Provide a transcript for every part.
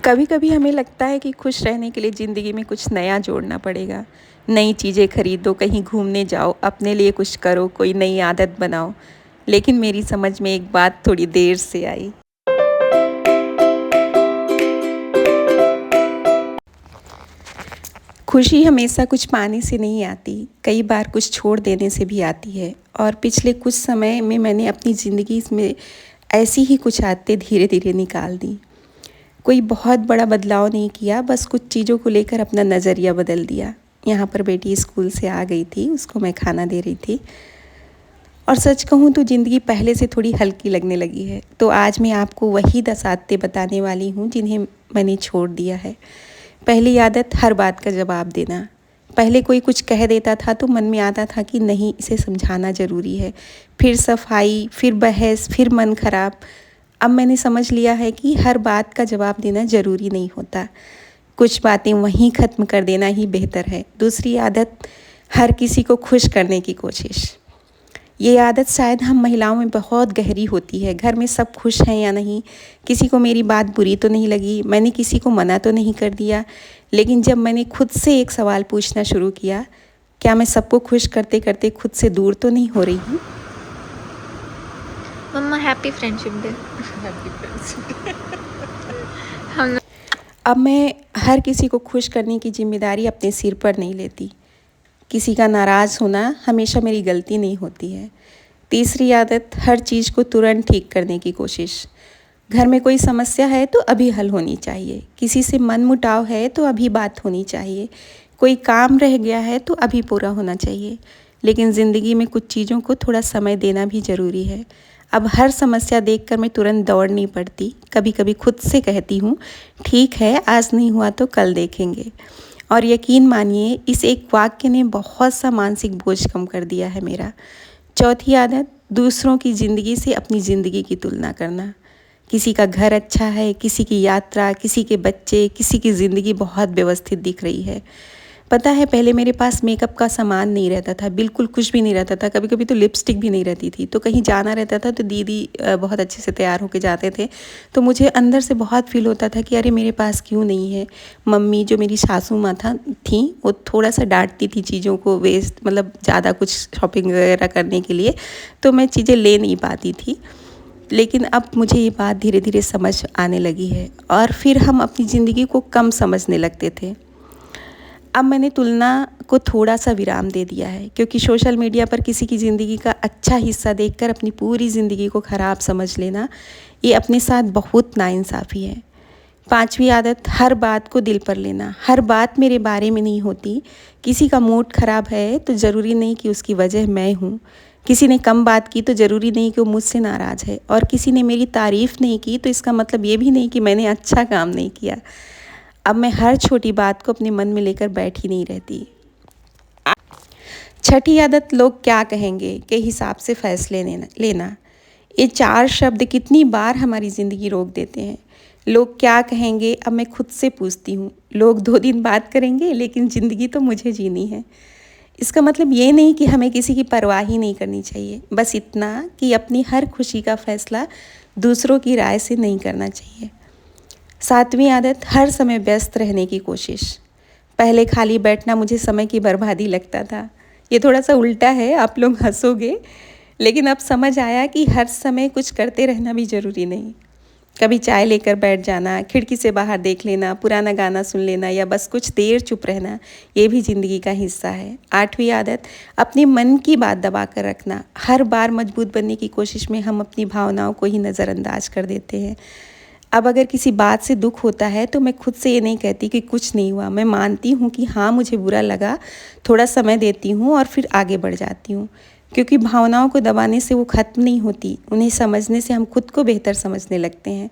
कभी कभी हमें लगता है कि खुश रहने के लिए ज़िंदगी में कुछ नया जोड़ना पड़ेगा। नई चीज़ें खरीदो, कहीं घूमने जाओ, अपने लिए कुछ करो, कोई नई आदत बनाओ। लेकिन मेरी समझ में एक बात थोड़ी देर से आई। खुशी हमेशा कुछ पाने से नहीं आती, कई बार कुछ छोड़ देने से भी आती है। और पिछले कुछ समय में मैंने अपनी ज़िंदगी में ऐसी ही कुछ आदतें धीरे धीरे निकाल दी। कोई बहुत बड़ा बदलाव नहीं किया, बस कुछ चीज़ों को लेकर अपना नज़रिया बदल दिया। यहाँ पर बेटी स्कूल से आ गई थी, उसको मैं खाना दे रही थी और सच कहूँ तो ज़िंदगी पहले से थोड़ी हल्की लगने लगी है। तो आज मैं आपको वही 10 आदतें बताने वाली हूँ जिन्हें मैंने छोड़ दिया है। पहली आदत, हर बात का जवाब देना। पहले कोई कुछ कह देता था तो मन में आता था कि नहीं, इसे समझाना ज़रूरी है। फिर सफाई, फिर बहस, फिर मन खराब। अब मैंने समझ लिया है कि हर बात का जवाब देना ज़रूरी नहीं होता। कुछ बातें वहीं ख़त्म कर देना ही बेहतर है। दूसरी आदत, हर किसी को खुश करने की कोशिश। ये आदत शायद हम महिलाओं में बहुत गहरी होती है। घर में सब खुश हैं या नहीं, किसी को मेरी बात बुरी तो नहीं लगी, मैंने किसी को मना तो नहीं कर दिया। लेकिन जब मैंने खुद से एक सवाल पूछना शुरू किया, क्या मैं सबको खुश करते करते खुद से दूर तो नहीं हो रही हूँ? Mamma happy friendship day. Happy friends. हम अब मैं हर किसी को खुश करने की जिम्मेदारी अपने सिर पर नहीं लेती। किसी का नाराज़ होना हमेशा मेरी गलती नहीं होती है। तीसरी आदत, हर चीज़ को तुरंत ठीक करने की कोशिश। घर में कोई समस्या है तो अभी हल होनी चाहिए। किसी से मनमुटाव है तो अभी बात होनी चाहिए। कोई काम रह गया है तो अभी पूरा होना चाहिए। लेकिन ज़िंदगी में कुछ चीज़ों को थोड़ा समय देना भी ज़रूरी है। अब हर समस्या देखकर मैं तुरंत दौड़ नहीं पड़ती। कभी कभी खुद से कहती हूँ, ठीक है, आज नहीं हुआ तो कल देखेंगे। और यकीन मानिए, इस एक वाक्य ने बहुत सा मानसिक बोझ कम कर दिया है मेरा। चौथी आदत, दूसरों की ज़िंदगी से अपनी ज़िंदगी की तुलना करना। किसी का घर अच्छा है, किसी की यात्रा, किसी के बच्चे, किसी की ज़िंदगी बहुत व्यवस्थित दिख रही है। पता है, पहले मेरे पास मेकअप का सामान नहीं रहता था, बिल्कुल कुछ भी नहीं रहता था। कभी कभी तो लिपस्टिक भी नहीं रहती थी। तो कहीं जाना रहता था तो दीदी बहुत अच्छे से तैयार होके जाते थे। तो मुझे अंदर से बहुत फील होता था कि अरे मेरे पास क्यों नहीं है। मम्मी, जो मेरी सासू माँ थी, वो थोड़ा सा डांटती थी चीज़ों को वेस्ट, मतलब ज़्यादा कुछ शॉपिंग वगैरह करने के लिए। तो मैं चीज़ें ले नहीं पाती थी। लेकिन अब मुझे ये बात धीरे धीरे समझ आने लगी है और फिर हम अपनी ज़िंदगी को कम समझने लगते थे। अब मैंने तुलना को थोड़ा सा विराम दे दिया है, क्योंकि सोशल मीडिया पर किसी की ज़िंदगी का अच्छा हिस्सा देखकर अपनी पूरी ज़िंदगी को ख़राब समझ लेना, ये अपने साथ बहुत नाइंसाफ़ी है। पांचवी आदत, हर बात को दिल पर लेना। हर बात मेरे बारे में नहीं होती। किसी का मूड ख़राब है तो ज़रूरी नहीं कि उसकी वजह मैं हूँ। किसी ने कम बात की तो ज़रूरी नहीं कि वो मुझसे नाराज़ है। और किसी ने मेरी तारीफ़ नहीं की तो इसका मतलब ये भी नहीं कि मैंने अच्छा काम नहीं किया। अब मैं हर छोटी बात को अपने मन में लेकर बैठी नहीं रहती। छठी आदत, लोग क्या कहेंगे के हिसाब से फैसले लेना। ये 4 शब्द कितनी बार हमारी ज़िंदगी रोक देते हैं। लोग क्या कहेंगे, अब मैं खुद से पूछती हूँ। लोग 2 दिन बात करेंगे, लेकिन ज़िंदगी तो मुझे जीनी है। इसका मतलब ये नहीं कि हमें किसी की परवाह ही नहीं करनी चाहिए, बस इतना कि अपनी हर खुशी का फैसला दूसरों की राय से नहीं करना चाहिए। 7वीं आदत, हर समय व्यस्त रहने की कोशिश। पहले खाली बैठना मुझे समय की बर्बादी लगता था। ये थोड़ा सा उल्टा है, आप लोग हंसोगे, लेकिन अब समझ आया कि हर समय कुछ करते रहना भी ज़रूरी नहीं। कभी चाय लेकर बैठ जाना, खिड़की से बाहर देख लेना, पुराना गाना सुन लेना या बस कुछ देर चुप रहना, ये भी ज़िंदगी का हिस्सा है। 8वीं आदत, अपने मन की बात दबा कर रखना। हर बार मजबूत बनने की कोशिश में हम अपनी भावनाओं को ही नज़रअंदाज कर देते हैं। अब अगर किसी बात से दुख होता है तो मैं खुद से ये नहीं कहती कि कुछ नहीं हुआ। मैं मानती हूँ कि हाँ, मुझे बुरा लगा, थोड़ा समय देती हूँ और फिर आगे बढ़ जाती हूँ। क्योंकि भावनाओं को दबाने से वो ख़त्म नहीं होती, उन्हें समझने से हम खुद को बेहतर समझने लगते हैं।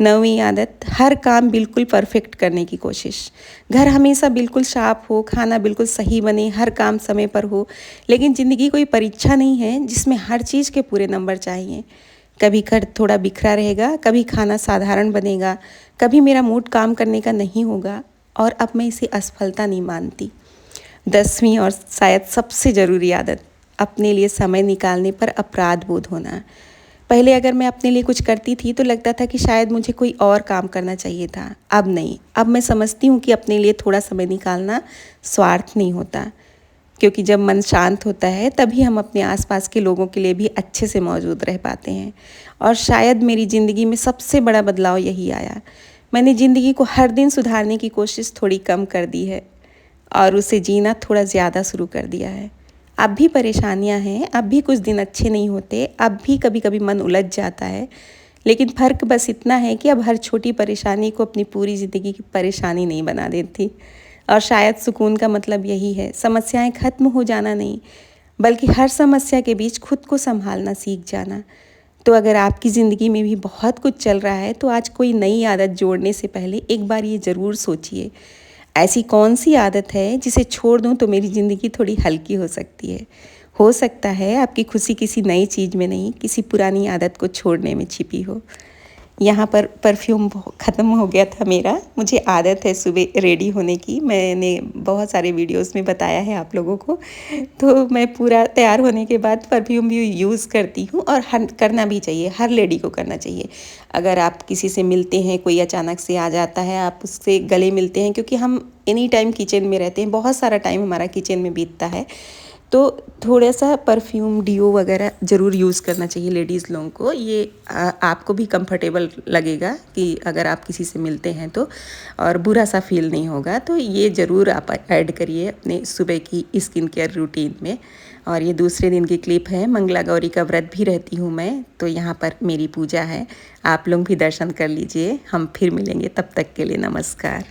9वीं आदत, हर काम बिल्कुल परफेक्ट करने की कोशिश। घर हमेशा बिल्कुल साफ हो, खाना बिल्कुल सही बने, हर काम समय पर हो। लेकिन ज़िंदगी कोई परीक्षा नहीं है जिसमें हर चीज़ के पूरे नंबर चाहिए। कभी घर थोड़ा बिखरा रहेगा, कभी खाना साधारण बनेगा, कभी मेरा मूड काम करने का नहीं होगा, और अब मैं इसे असफलता नहीं मानती। 10वीं और शायद सबसे ज़रूरी आदत, अपने लिए समय निकालने पर अपराध बोध होना। पहले अगर मैं अपने लिए कुछ करती थी तो लगता था कि शायद मुझे कोई और काम करना चाहिए था। अब नहीं, अब मैं समझती हूँ कि अपने लिए थोड़ा समय निकालना स्वार्थ नहीं होता, क्योंकि जब मन शांत होता है तभी हम अपने आसपास के लोगों के लिए भी अच्छे से मौजूद रह पाते हैं। और शायद मेरी ज़िंदगी में सबसे बड़ा बदलाव यही आया। मैंने ज़िंदगी को हर दिन सुधारने की कोशिश थोड़ी कम कर दी है और उसे जीना थोड़ा ज़्यादा शुरू कर दिया है। अब भी परेशानियां हैं, अब भी कुछ दिन अच्छे नहीं होते, अब भी कभी कभी मन उलझ जाता है, लेकिन फ़र्क बस इतना है कि अब हर छोटी परेशानी को अपनी पूरी ज़िंदगी की परेशानी नहीं बना देती। और शायद सुकून का मतलब यही है, समस्याएं ख़त्म हो जाना नहीं, बल्कि हर समस्या के बीच खुद को संभालना सीख जाना। तो अगर आपकी ज़िंदगी में भी बहुत कुछ चल रहा है तो आज कोई नई आदत जोड़ने से पहले एक बार ये ज़रूर सोचिए, ऐसी कौन सी आदत है जिसे छोड़ दूं तो मेरी ज़िंदगी थोड़ी हल्की हो सकती है। हो सकता है आपकी खुशी किसी नई चीज़ में नहीं, किसी पुरानी आदत को छोड़ने में छिपी हो। यहाँ पर परफ्यूम ख़त्म हो गया था मेरा। मुझे आदत है सुबह रेडी होने की, मैंने बहुत सारे वीडियोस में बताया है आप लोगों को। तो मैं पूरा तैयार होने के बाद परफ्यूम भी यूज़ करती हूँ, और करना भी चाहिए, हर लेडी को करना चाहिए। अगर आप किसी से मिलते हैं, कोई अचानक से आ जाता है, आप उससे गले मिलते हैं, क्योंकि हम एनी टाइम किचन में रहते हैं, बहुत सारा टाइम हमारा किचन में बीतता है, तो थोड़ा सा परफ्यूम डिओ वगैरह ज़रूर यूज़ करना चाहिए लेडीज़ लोगों को। ये आपको भी कंफर्टेबल लगेगा कि अगर आप किसी से मिलते हैं तो, और बुरा सा फील नहीं होगा। तो ये ज़रूर आप ऐड करिए अपने सुबह की स्किन केयर रूटीन में। और ये दूसरे दिन की क्लिप है, मंगला गौरी का व्रत भी रहती हूँ मैं, तो यहाँ पर मेरी पूजा है। आप लोग भी दर्शन कर लीजिए। हम फिर मिलेंगे, तब तक के लिए नमस्कार।